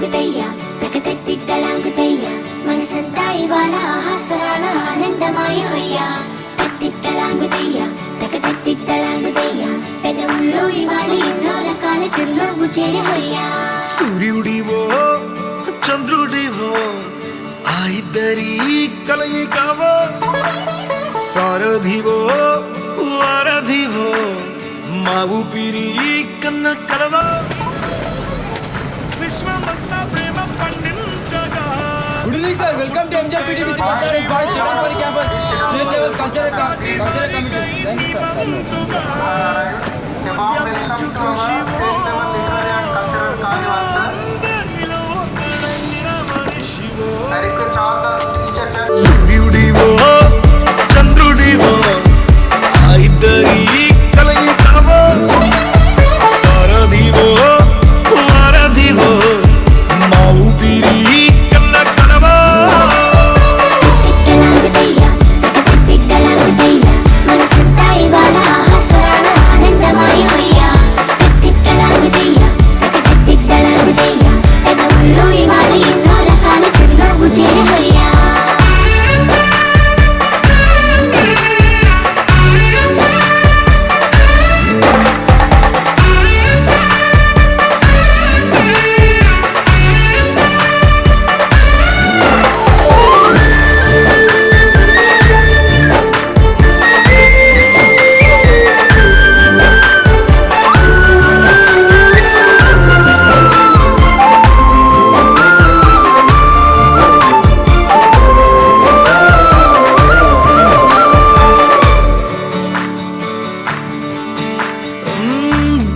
తెత్తలాంగుతయ్యా తెగతెత్తిత్తలాంగుతయ్యా మనసంతా ఇవాళ ఆహాస్వరాల ఆనందమాయ హొయ్యా తెత్తిత్తలాంగుతయ్యా తెగతెత్తిత్తలాంగుతయ్యా పెదవుల్లో ఇవాళ ఎన్నో రకాల చిరునవ్వు చేరి హొయ్యా సూర్యుడివో చంద్రుడివో ఆ ఇద్దరి కలయికవో సారథివో వారధివో మా ఊపిరి కన్న కలవో విశ్వమంతా ప్రేమ పండించగా. Good evening, sir. Welcome to MJPDBC Corporate Boys Chennapalli Campus State Level Cultural Committee. Thank you, sir. సూర్యుడివో చంద్రుడివో ఆ ఇద్దరి కలయికవో సారథివో వారధివో మా ఊపిరి కన్న కలవో తెత్తలాంగుతయ్యా తెగతెత్తిత్తలాంగుతయ్యా మనసంతా ఇవాళ ఆహాస్వరాల ఆనందమాయ హొయ్యా తెత్తిత్తలాంగుతయ్యా తెగతెత్తిత్తలాంగుతయ్యా పెదవుల్లో ఇవాళ ఎన్నో రకాల చిరునవ్వు చేరి హొయ్యా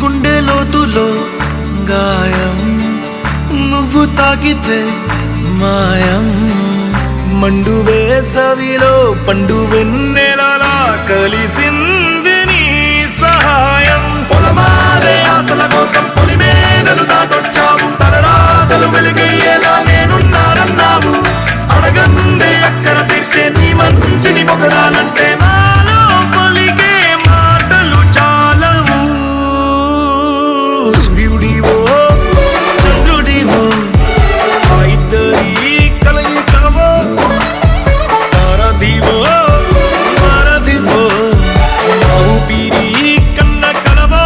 గుండె లోతులో గాయం నువ్వు తాకితే మాయం మండు వేసవిలో పండు వెన్నెలలా కలిసింది నీ సహాయం పొలమారే ఆశల కోసం పొలిమేనలు దాటొచ్చావు తలరాతలు వెలుగయ్యేలా నేనున్నానన్నావు అడగందే అక్కర తీర్చే నీ మంచిని పొగడాలంటే నాలో పలికే మాటలు చాలవు సూర్యుడివో చంద్రుడివో ఆ ఇద్దరి కలయికవో సారథివో వారధివో మా ఊపిరి కన్న కలవో.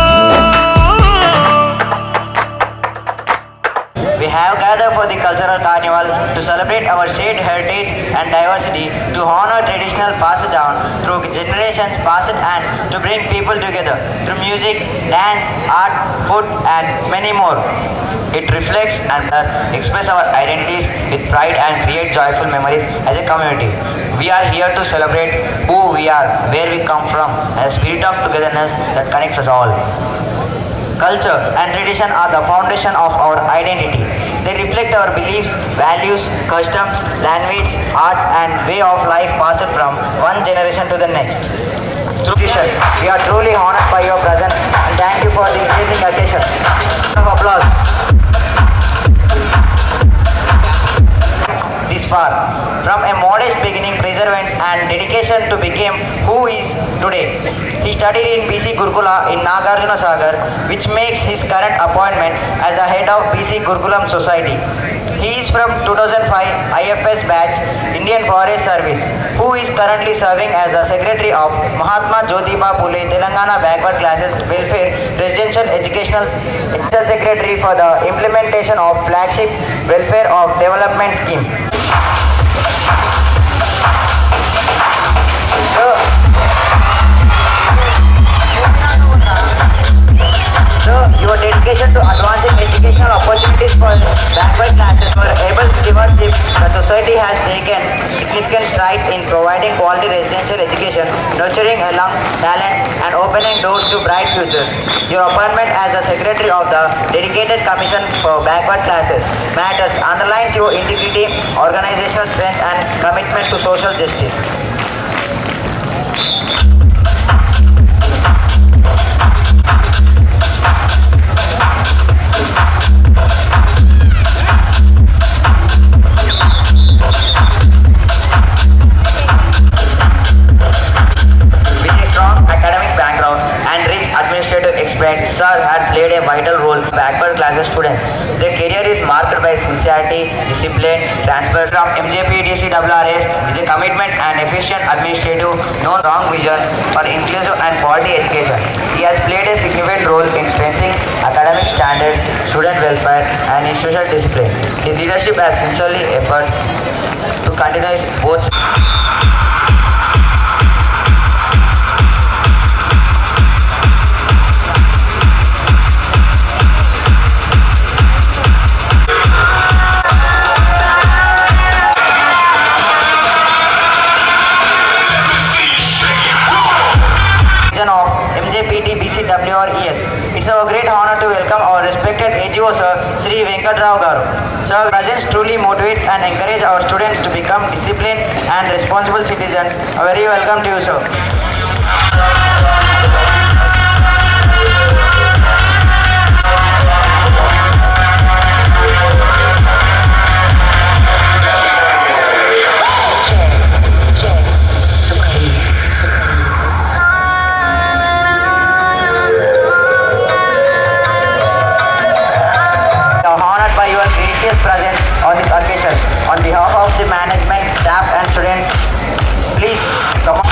We have gathered for the cultural carnival to celebrate our shared heritage and diversity, to honor traditional passed down through generations past and to bring people together through music, dance, art, food and many more. It reflects and express our identities with pride and create joyful memories as a community. We are here to celebrate who we are, where we come from, and a spirit of togetherness that connects us all. Culture and tradition are the foundation of our identity. They reflect our beliefs, values, customs, language, art and way of life passed from one generation to the next. Through tradition, we are truly honored by your presence and thank you for the amazing occasion. Round of applause. This far, from a modest beginning, perseverance and dedication to become who he is today. He studied in BC Gurukula in Nagarjuna Sagar, which makes his current appointment as the head of BC Gurukulam Society. He is from 2005 IFS batch Indian Forest Service, who is currently serving as the secretary of Mahatma Jyotiba Phule Telangana Backward Classes Welfare Residential Educational Secretary for the implementation of flagship welfare of development scheme. So, your dedication to advancing educational opportunities for backward classes for able stewardship, the society has taken significant strides in providing quality residential education, nurturing a young talent and opening doors to bright futures. Your appointment as the secretary of the dedicated commission for backward classes matters underlines your integrity, organizational strength and commitment to social justice. Sir had played a vital role for backward classes students. Their career is marked by sincerity, discipline, transparency from MJPDCRRS is a commitment and efficient administrative, no wrong vision for inclusive and quality education. He has played a significant role in strengthening academic standards, student welfare, and institutional discipline. His leadership has sincerely efforts to continue both. Of MJPT BCWRES. It's our great honor to welcome our respected AGO Sir, Sri Venkatrao Garu. Sir, presence truly motivates and encourages our students to become disciplined and responsible citizens. A very welcome to you, sir. Presence on this occasion. On behalf of the management, staff and students, please come on.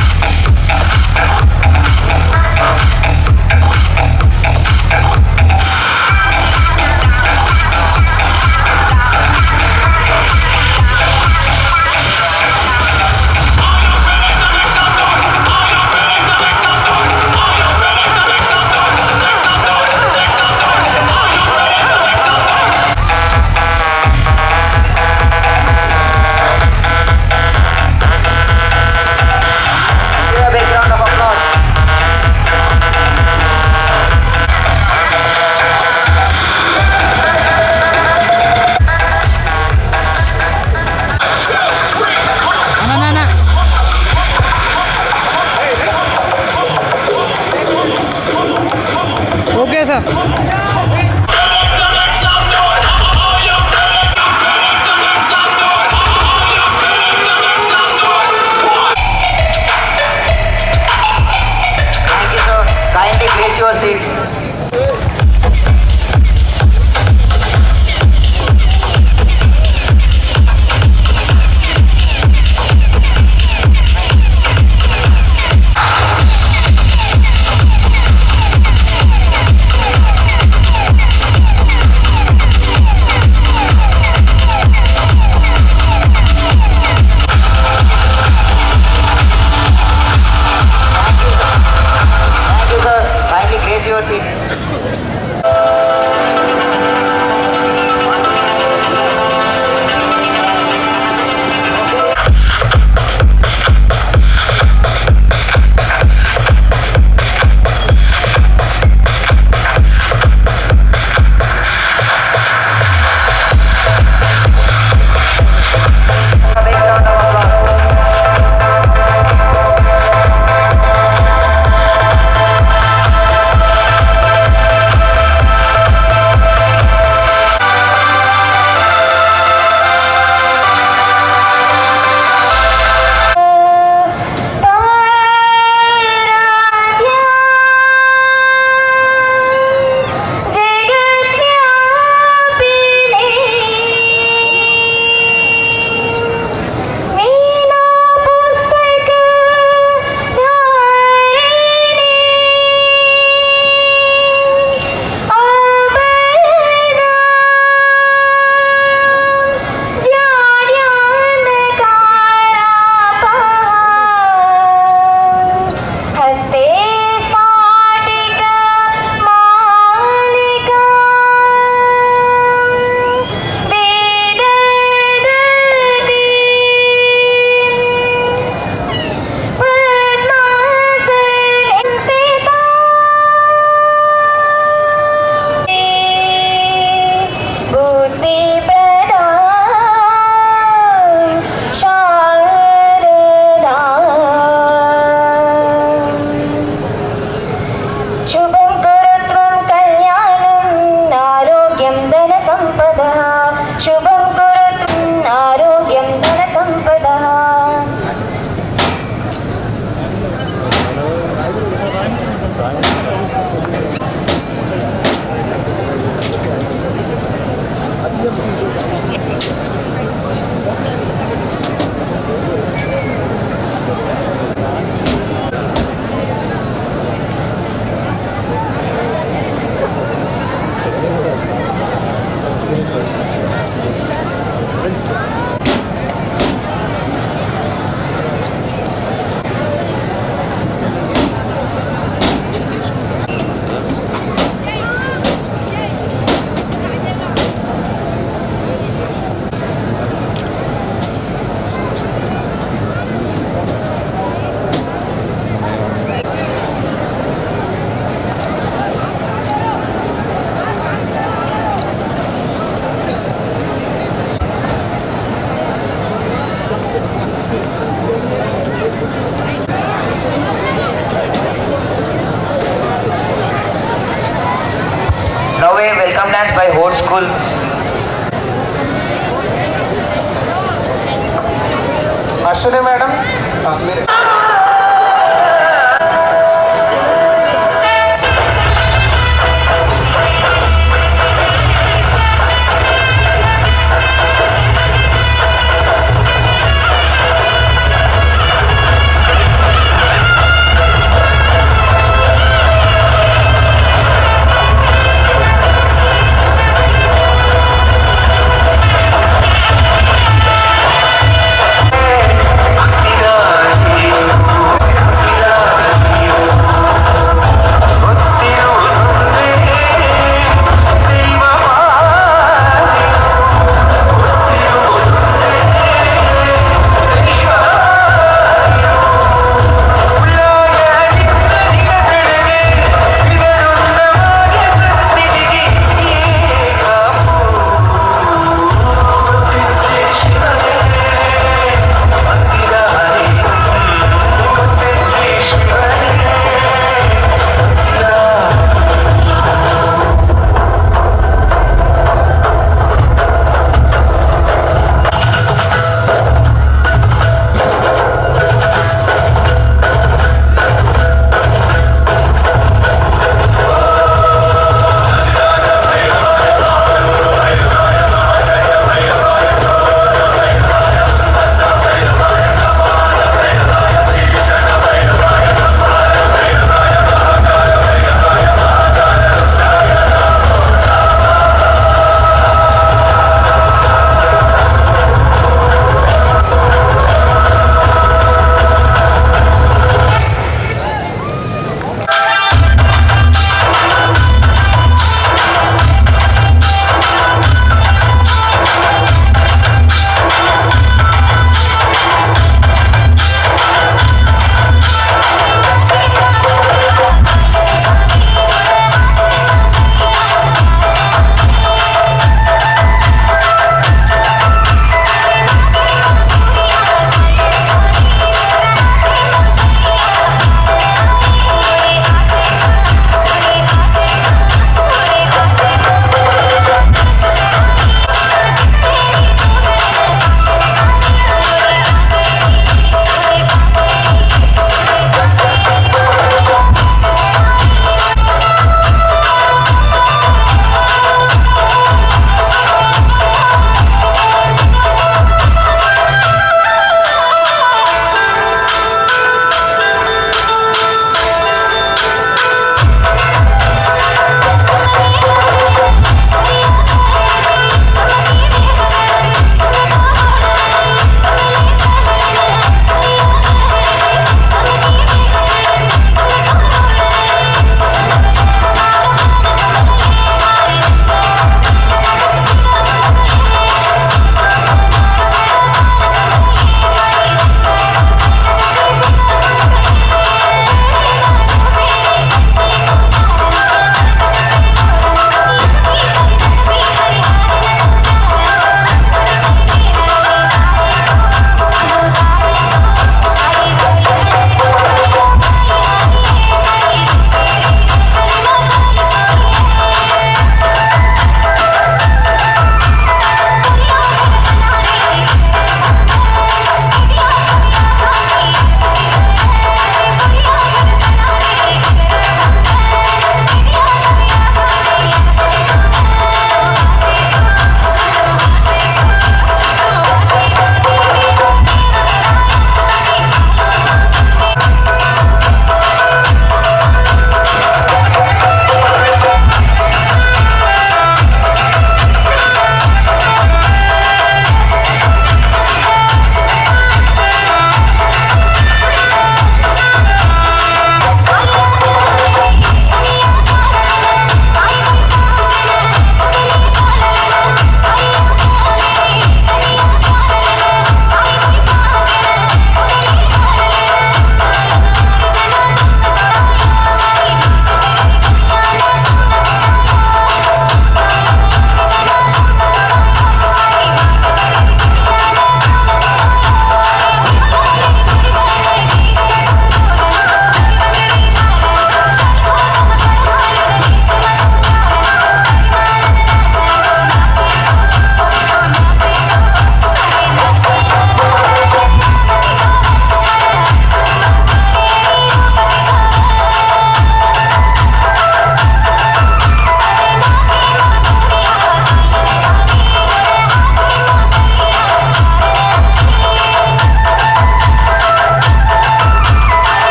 dance by Old School. Ashwini madam మీరు భక్తిరాయి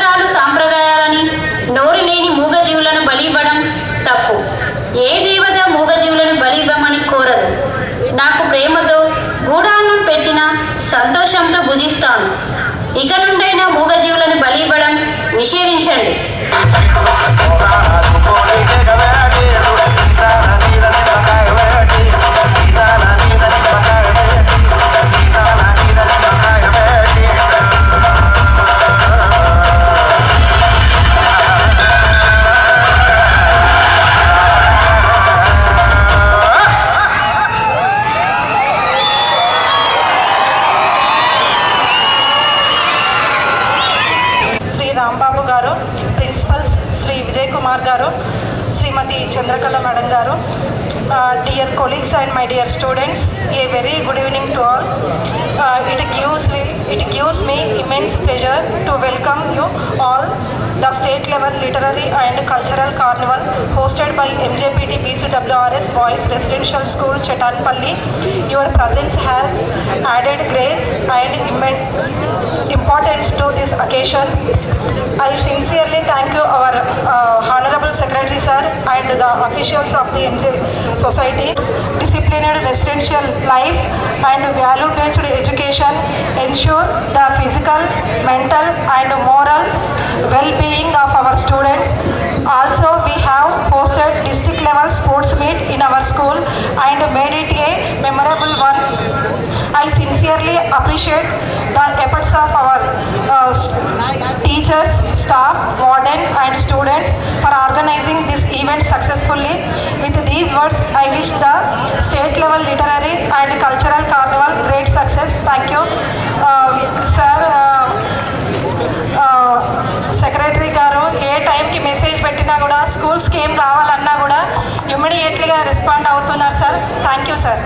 ఆచారాలు సాంప్రదాయాలని నోరు లేని మూగజీవులను బలి ఇవ్వడం తప్పు. ఏ దేవత మూగజీవులను బలి ఇవ్వమని కోరదు. నాకు ప్రేమతో గూడాన్నం పెట్టినా సంతోషంతో భుజిస్తాను. ఇక నుండైనా మూగజీవులను బలి ఇవ్వడం నిషేధించండి. శ్రీ రాంబాబు గారు, ప్రిన్సిపల్స్ శ్రీ విజయ్ కుమార్ గారు, శ్రీమతి చంద్రకళ మేడం గారు, dear colleagues and my dear students, a very good evening to all. It gives me immense pleasure to welcome you all the state level literary and cultural carnival hosted by MJPT BCWRS Boys Residential School Chetanpalli. Your presence has added grace and importance to this occasion. I sincerely thank you our Honorable Secretary Sir and the officials of the MJ Society. Disciplined residential life and value-based education ensure the physical, mental and moral well-being of our students. Also, we have hosted district level sports meet in our school and made it a memorable one. I sincerely appreciate the efforts of our teachers, staff, warden and students for organizing this event successfully. With these words, I wish the state level literary and cultural carnival great success. Thank you. Sir, secretary గారు ఏ టైంకి message పెట్టినా కూడా స్కూల్స్కి ఏం కావాలన్నా కూడా ఇమ్మీడియట్లీగా respond అవుతున్నారు sir. Thank you sir.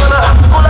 మన హక్కుల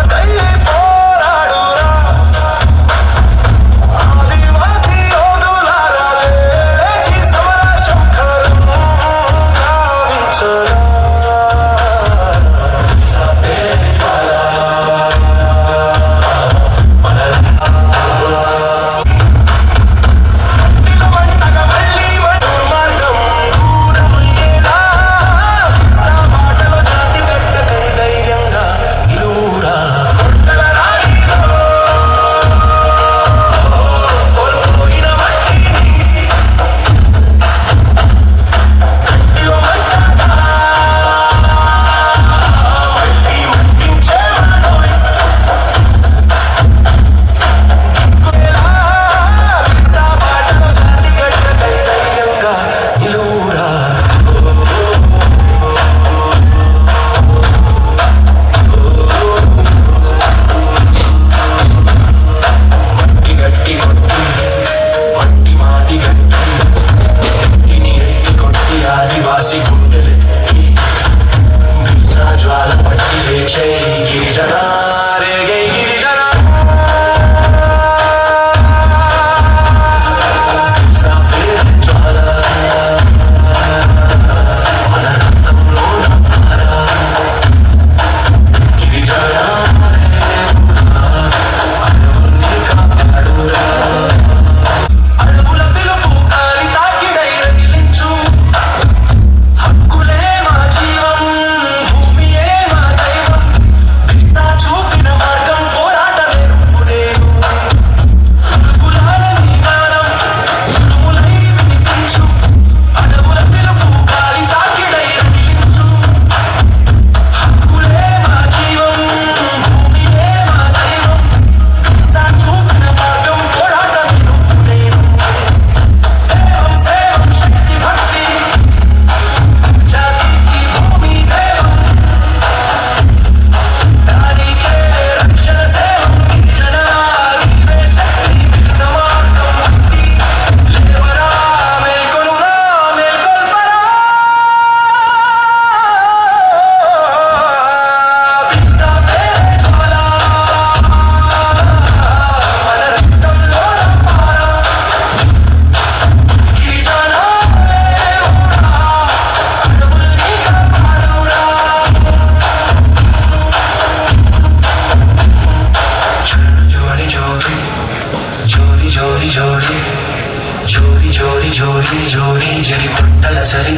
జరి పుట్టల సరి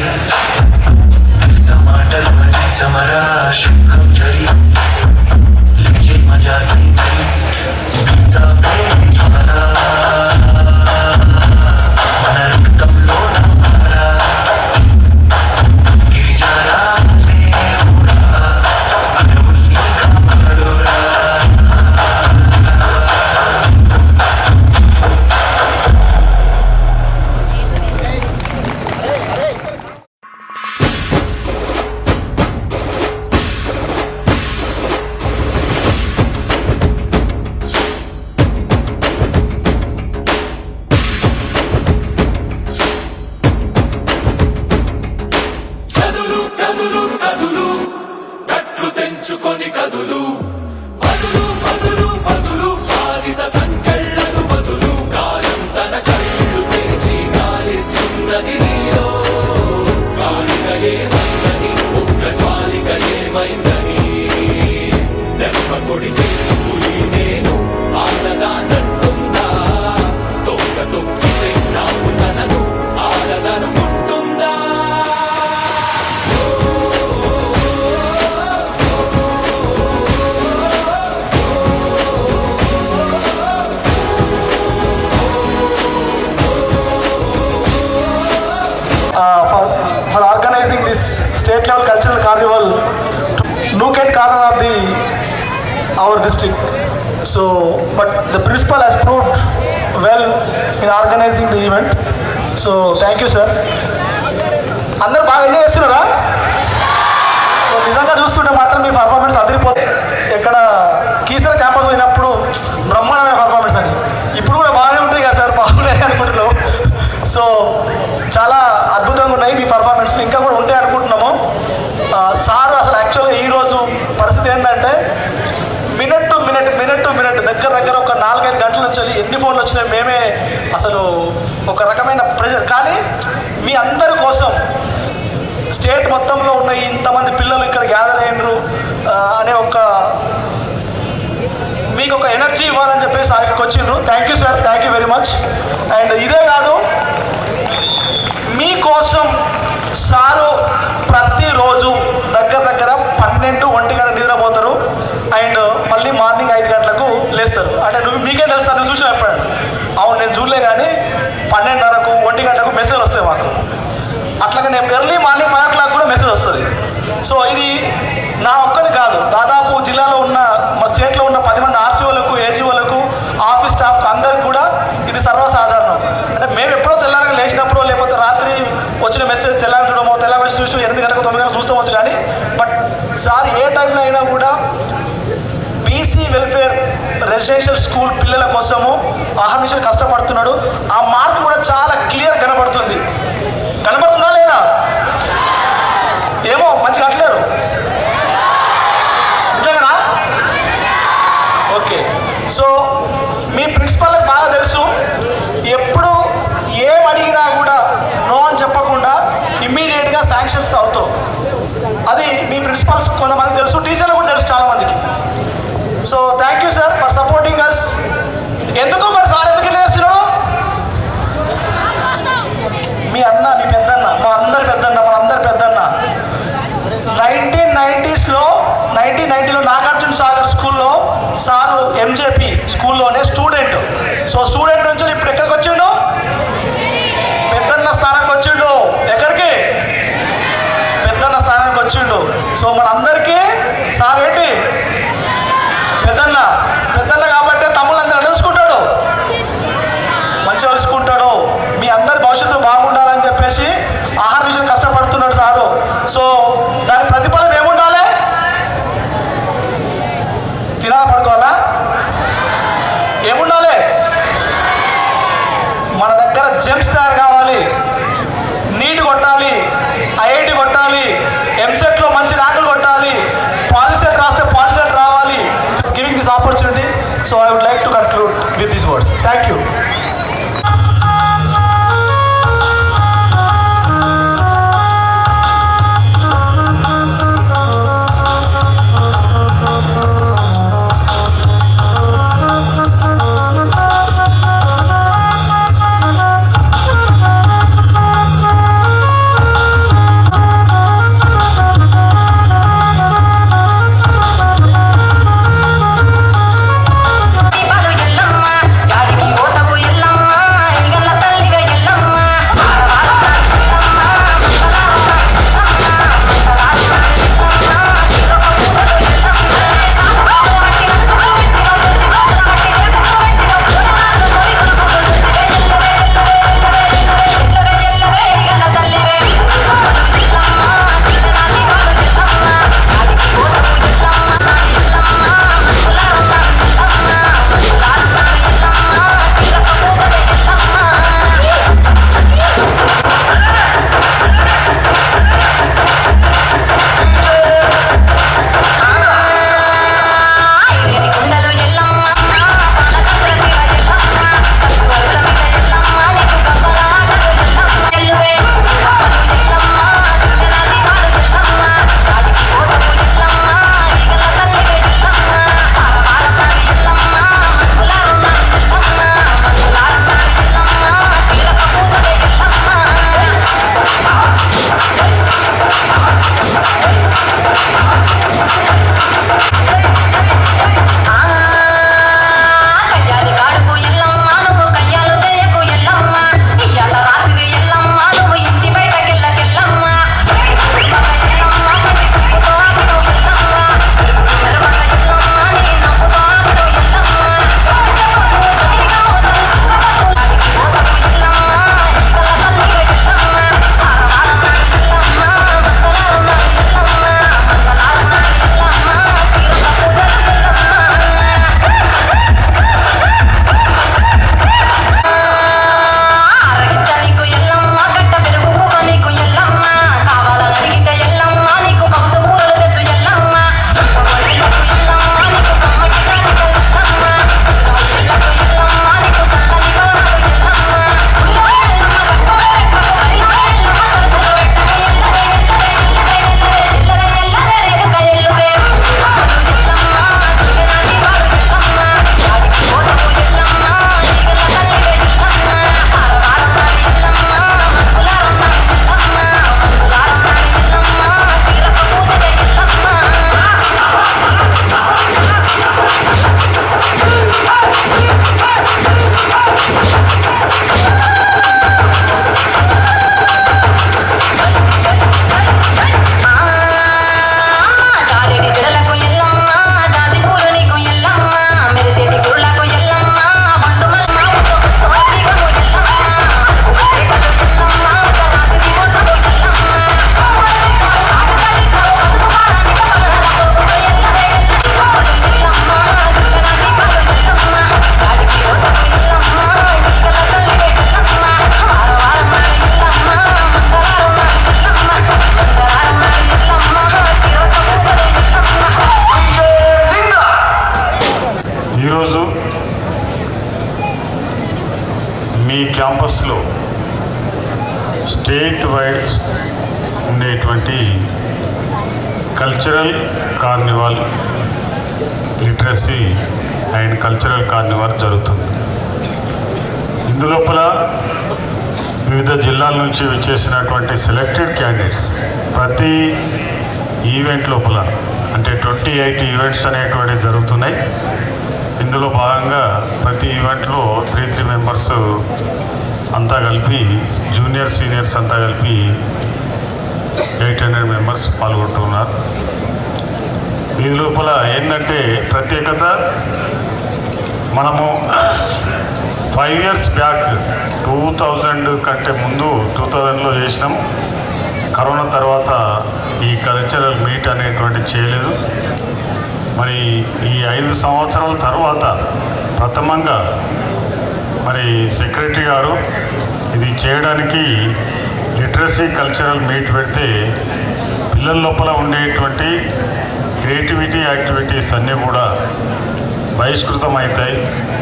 సమాటలు మరి సమరా శుభ్రం జరి లిఖే మజాకి సాపే జ్వరా మన రక్తంలో నమ్మరా గిరిజారా దేవుడా అడవుల్ని కాపాడురా కదులు కదులు కదులు కట్లు తెంచుకొని కదులు పదులు పదులు పదులు బానిస సంకెళ్ళను వదులు కాలం తన కళ్ళు తెరిచి గాలిస్తున్నది నీలో గాలిక ఏమైందని ఉగ్ర జ్వాలిక ఏమైందని దెబ్బ కొడితే పులి నేను ఆడదానంటుందా తొక్క తొక్కితే నాకు తనను ఆడదనుకుంటుందా for organizing this state level cultural carnival to Nuket corner of our district. So, but the principal has proved well in organizing the event. So, thank you, sir. అందరు బాగా ఎంజాయ్ చేస్తున్నారా? సో నిజంగా చూస్తుంటే మాత్రం మీ పర్ఫార్మెన్స్ అదిరిపోతుంది. ఎక్కడ Keesara campus పోయినప్పుడు బ్రహ్మాండమైన పర్ఫార్మెన్స్ అని ఇప్పుడు కూడా బాగానే ఉంటాయి కదా సార్, బాగున్నాయి అనుకుంటున్నాం. సో చాలా అద్భుతంగా ఉన్నాయి మీ పర్ఫార్మెన్స్, ఇంకా కూడా ఉంటాయి అనుకుంటున్నాము. సార్ అసలు యాక్చువల్గా ఈరోజు పరిస్థితి ఏంటంటే మినిట్ టు మినిట్ దగ్గర ఒక 4-5 గంటల నుంచి ఎన్ని ఫోన్లు వచ్చినాయి మేమే అసలు ఒక రకమైన ప్రెషర్. కానీ మీ అందరి కోసం స్టేట్ మొత్తంలో ఉన్న ఇంతమంది పిల్లలు ఇక్కడ గ్యాదర్ అయినరు అనే మీకు ఒక ఎనర్జీ ఇవ్వాలని చెప్పేసి ఆయనకి వచ్చిండ్రు. Thank you sir, thank you very much. And ఇదే కాదు, మీకోసం సారు ప్రతిరోజు దగ్గర 12-1 గంట నిద్రపోతారు అండ్ మళ్ళీ మార్నింగ్ 5 గంటలకు లేస్తారు. అంటే మీకే తెలుస్తారు, నువ్వు చూసిన ఎప్పుడు? అవును, నేను చూడలే, కానీ 12:30కు 1 గంటకు మెసేజ్ వస్తాయి మాకు. అట్లాగే నేను ఎర్లీ మార్నింగ్ 5 o'clock కూడా మెసేజ్ వస్తుంది. సో ఇది నా ఒక్కరి కాదు, దాదాపు జిల్లాలో ఉన్న మా స్టేట్లో ఉన్న 10 మంది ఆర్సీఓలకు, ఏజీఓలకు, ఆఫీస్ స్టాఫ్ అందరికి కూడా ఇది సర్వసాధారణం. అంటే మేము ఎప్పుడో తెల్లారగా లేచినప్పుడు లేకపోతే రాత్రి వచ్చిన మెసేజ్ తెల్లారి చూడమో, తెల్లారి చూసి 8 గంటలకు 9 గంటలకు చూస్తామొచ్చు. కానీ బట్ సార్ ఏ టైంలో అయినా కూడా బీసీ వెల్ఫేర్ రెసిడెన్షియల్ స్కూల్ పిల్లల కోసము అహర్నిశలు కష్టపడుతున్నాడు. ఆ మార్క్ కూడా చాలా క్లియర్ కనబడుతుందా లేదా? ఏమో మంచిగా కట్టలేరు నిజంగా. ఓకే, సో మీ ప్రిన్సిపల్కి బాగా తెలుసు, ఎప్పుడు ఏం అడిగినా కూడా నో అని చెప్పకుండా ఇమ్మీడియట్గా శాంక్షన్స్ అవుతావు. అది మీ ప్రిన్సిపల్స్ కొంతమంది తెలుసు, టీచర్లు కూడా తెలుసు చాలామందికి. So thank you sir for supporting us. ఎందుకు మరి సార్ ఎందుకు చేస్తున్నాడు? మీ అన్న, మీ పెద్దన్న, మా అందరి పెద్దన్న, మనందరి పెద్దన్న 1990లో నాగార్జున సాగర్ స్కూల్లో సారు ఎంజేపీ స్కూల్లోనే స్టూడెంట్. సో స్టూడెంట్ నుంచి ఇప్పుడు ఎక్కడికి వచ్చిండు? పెద్దన్న స్థానానికి వచ్చిండు. ఎక్కడికి? పెద్దన్న స్థానానికి వచ్చిండు. సో మనందరికీ సార్ ఏంటి? పెద్దన్న కాబట్టి తమ్ముళ్ళందరూ తెలుసుకుంటాడు, మంచిగా తెలుసుకుంటాడు. మీ అందరి భవిష్యత్తు బాగుండాలని చెప్పేసి ఆహార విషయం కష్టపడుతున్నాడు సారు. సో దాని ప్రతిఫలం ఏముండాలి? తినాలి, పడుకోవాలా? ఏముండాలి? మన దగ్గర జెమ్స్ తయారు కావాలి, నీట్ కొట్టాలి, ఐఐటి కొట్టాలి, ఎంసెట్లో మంచి ర్యాంకులు కొట్టాలి, పాలిసెట్ రాస్తే పాలిసెట్ రావాలి. Giving this opportunity, so I would like to conclude with these words. Thank you. State wide ఉండేటువంటి cultural carnival literacy and cultural carnival జరుగుతుంది. ఇందులోపల వివిధ జిల్లాల నుంచి విచ్చేసినటువంటి సెలెక్టెడ్ క్యాండిడేట్స్ ప్రతి ఈవెంట్ లోపల అంటే 28 ఈవెంట్స్ అనేటువంటివి జరుగుతున్నాయి. ఇందులో భాగంగా ప్రతి ఈవెంట్లో 3 మెంబర్స్ అంతా కలిపి జూనియర్ సీనియర్స్ అంతా కలిపి 800 మెంబర్స్ పాల్గొంటున్నారు. దీని లోపల ఏంటంటే ప్రత్యేకత, మనము 5 ఇయర్స్ బ్యాక్ 2000 కంటే ముందు 2000లో చేసినాం. కరోనా తర్వాత ఈ కల్చరల్ మీట్ అనేటువంటి చేయలేదు. మరి ఈ 5 సంవత్సరాల తర్వాత ప్రథమంగా మరి సెక్రటరీ గారు ఇది చేయడానికి లిటరసీ కల్చరల్ మీట్ పెడితే పిల్లల లోపల ఉండేటువంటి క్రియేటివిటీ యాక్టివిటీస్ అన్నీ కూడా బహిష్కృతం అవుతాయి.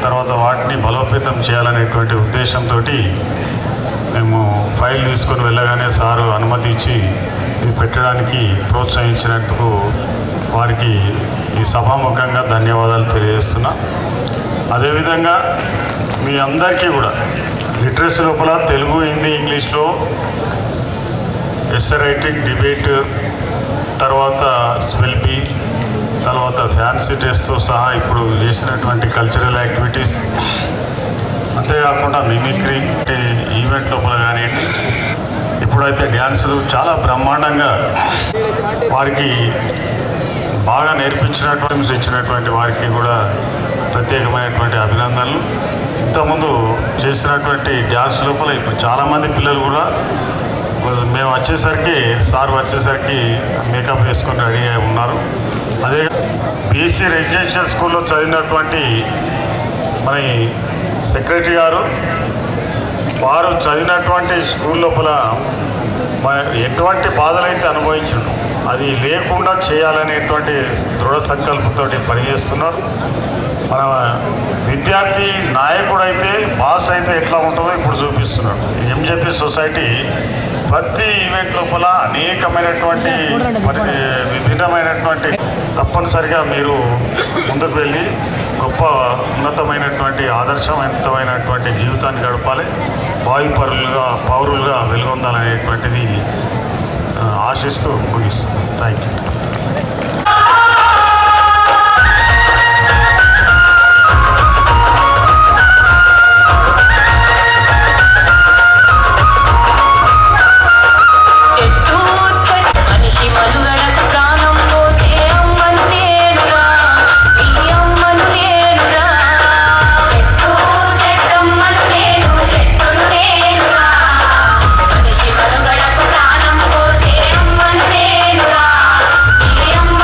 తర్వాత వాటిని బలోపేతం చేయాలనేటువంటి ఉద్దేశంతో మేము ఫైల్ తీసుకొని వెళ్ళగానే సారు అనుమతి ఇచ్చి ఇది పెట్టడానికి ప్రోత్సహించినందుకు వారికి ఈ సభాముఖంగా ధన్యవాదాలు తెలియజేస్తున్నా. అదేవిధంగా మీ అందరికీ కూడా లిటరసీ లోపల తెలుగు, హిందీ, ఇంగ్లీష్లో ఎస్సే రైటింగ్, డిబేట్, తర్వాత స్పెల్ బీ, తర్వాత ఫ్యాన్సీ డ్రెస్తో సహా ఇప్పుడు చేసినటువంటి కల్చరల్ యాక్టివిటీస్, అంతేకాకుండా మిమిక్రీ ఈవెంట్ లోపల కానివ్వండి, ఇప్పుడైతే డ్యాన్సులు చాలా బ్రహ్మాండంగా వారికి బాగా నేర్పించినటువంటి ఇచ్చినటువంటి వారికి కూడా ప్రత్యేకమైనటువంటి అభినందనలు. ఇంతకుముందు చేసినటువంటి డ్యాన్స్ లోపల ఇప్పుడు చాలామంది పిల్లలు కూడా మేము వచ్చేసరికి సార్ వచ్చేసరికి మేకప్ వేసుకొని రెడీ అయి ఉన్నారు. అదే బీసీ రెసిడెన్షియల్ స్కూల్లో చదివినటువంటి మన సెక్రటరీ గారు వారు చదివినటువంటి స్కూల్ లోపల ఎటువంటి బాధలైతే అనుభవించారు అది లేకుండా చేయాలనేటువంటి దృఢ సంకల్పంతో పనిచేస్తున్నారు. మన విద్యార్థి నాయకుడు అయితే బాస్ అయితే ఎట్లా ఉంటుందో ఇప్పుడు చూపిస్తున్నాడు. ఎంజేపీ సొసైటీ ప్రతి ఈవెంట్ లోపల అనేకమైనటువంటి విభిన్నమైనటువంటి తప్పనిసరిగా మీరు ముందుకు వెళ్ళి గొప్ప ఉన్నతమైనటువంటి ఆదర్శవంతమైనటువంటి జీవితాన్ని గడపాలి, పౌరులుగా వెలుగొందాలనేటువంటిది ఆశిస్తూ ముగిస్తున్నాను. Thank you. మనుగడకు ప్రాణం పోసే అమ్మను నేనురా, ఈ అమ్మ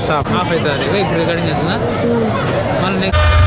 స్టాప్ ఆఫ్ అవుతుంది ఇప్పుడు రికార్డింగ్ అవుతుందా మళ్ళీ నెక్స్ట్